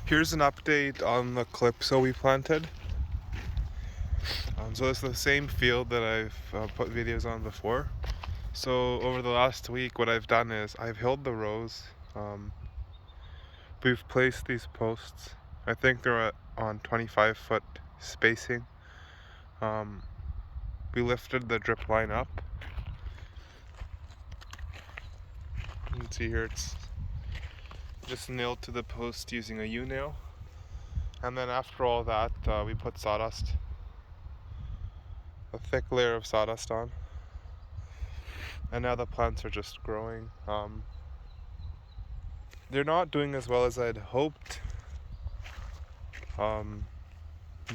Here's an update on the Calypso we planted. So it's the same field that I've put videos on before. So over the last week, what I've done is I've hilled the rows. We've placed these posts. I think they're on 25-foot spacing. We lifted the drip line up. You can see here it's just nailed to the post using a U-nail. And then after all that, we put sawdust, a thick layer of sawdust on. And now the plants are just growing. They're not doing as well as I'd hoped,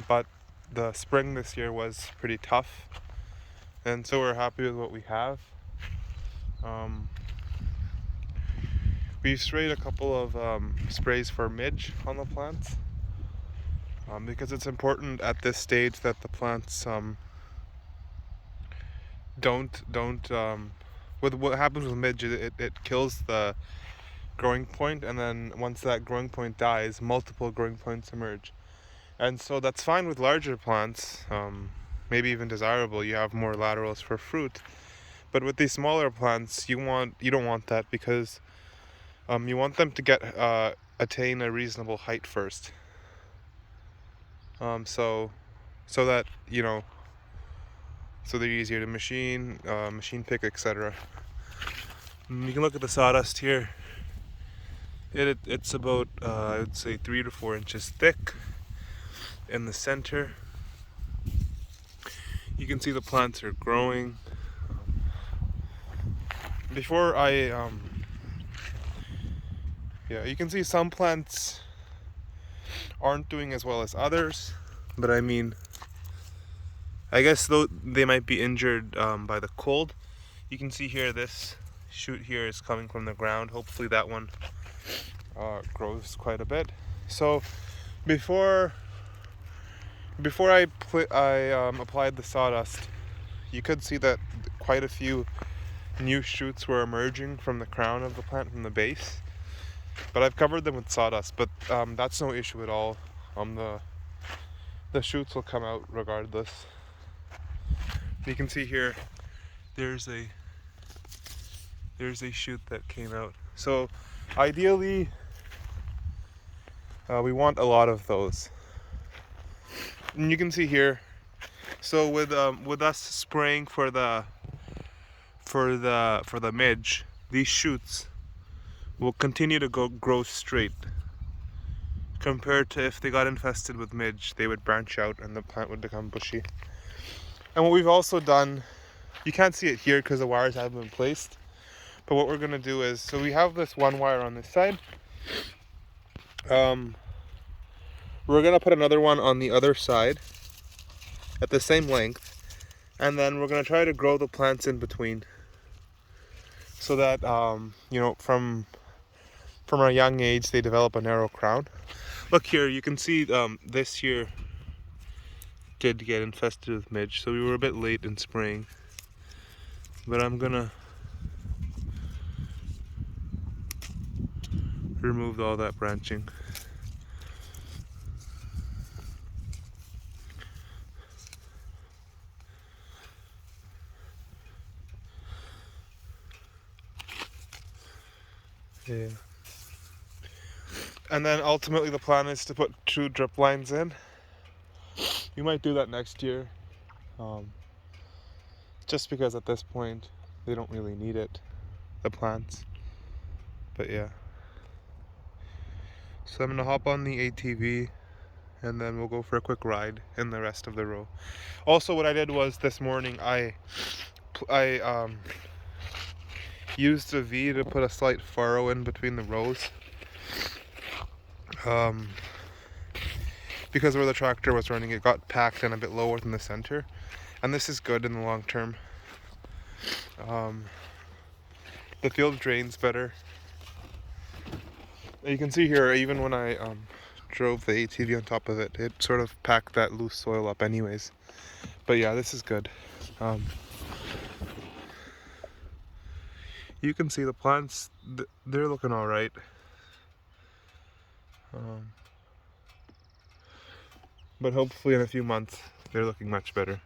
but the spring this year was pretty tough, and so we're happy with what we have. We've sprayed a couple of sprays for midge on the plants, because it's important at this stage that the plants don't with what happens with midge, it kills the growing point, and then once that growing point dies, multiple growing points emerge. And so that's fine with larger plants, maybe even desirable. You have more laterals for fruit. But with these smaller plants, you don't want that, because you want them to attain a reasonable height first. So that so they're easier to machine pick, etc. You can look at the sawdust here. It's about I would say 3 to 4 inches thick. In the center, you can see the plants are growing. Before you can see some plants aren't doing as well as others, but I mean, I guess though they might be injured by the cold. You can see here this shoot here is coming from the ground. Hopefully that one grows quite a bit. So before I applied the sawdust, you could see that quite a few new shoots were emerging from the crown of the plant, from the base. But I've covered them with sawdust, but that's no issue at all. The shoots will come out regardless. You can see here, there's a shoot that came out. So ideally, we want a lot of those. And you can see here, so with us spraying for the midge, these shoots will continue to grow straight, compared to if they got infested with midge, they would branch out and the plant would become bushy. And what we've also done, you can't see it here because the wires haven't been placed, but what we're going to do is, so we have this one wire on this side. We're going to put another one on the other side at the same length, and then we're going to try to grow the plants in between, so that from a young age they develop a narrow crown. Look here, you can see this here did get infested with midge, so we were a bit late in spraying, but I'm gonna remove all that branching. Yeah. And then ultimately the plan is to put 2 drip lines in. We might do that next year, just because at this point they don't really need it, the plants. But yeah. So I'm gonna hop on the ATV and then we'll go for a quick ride in the rest of the row. Also, what I did was this morning I used a V to put a slight furrow in between the rows, because where the tractor was running, it got packed in a bit lower than the center, and this is good in the long term. The field drains better. You can see here, even when I drove the ATV on top of it, it sort of packed that loose soil up anyways. But yeah, this is good. You can see the plants, they're looking all right. but hopefully in a few months they're looking much better.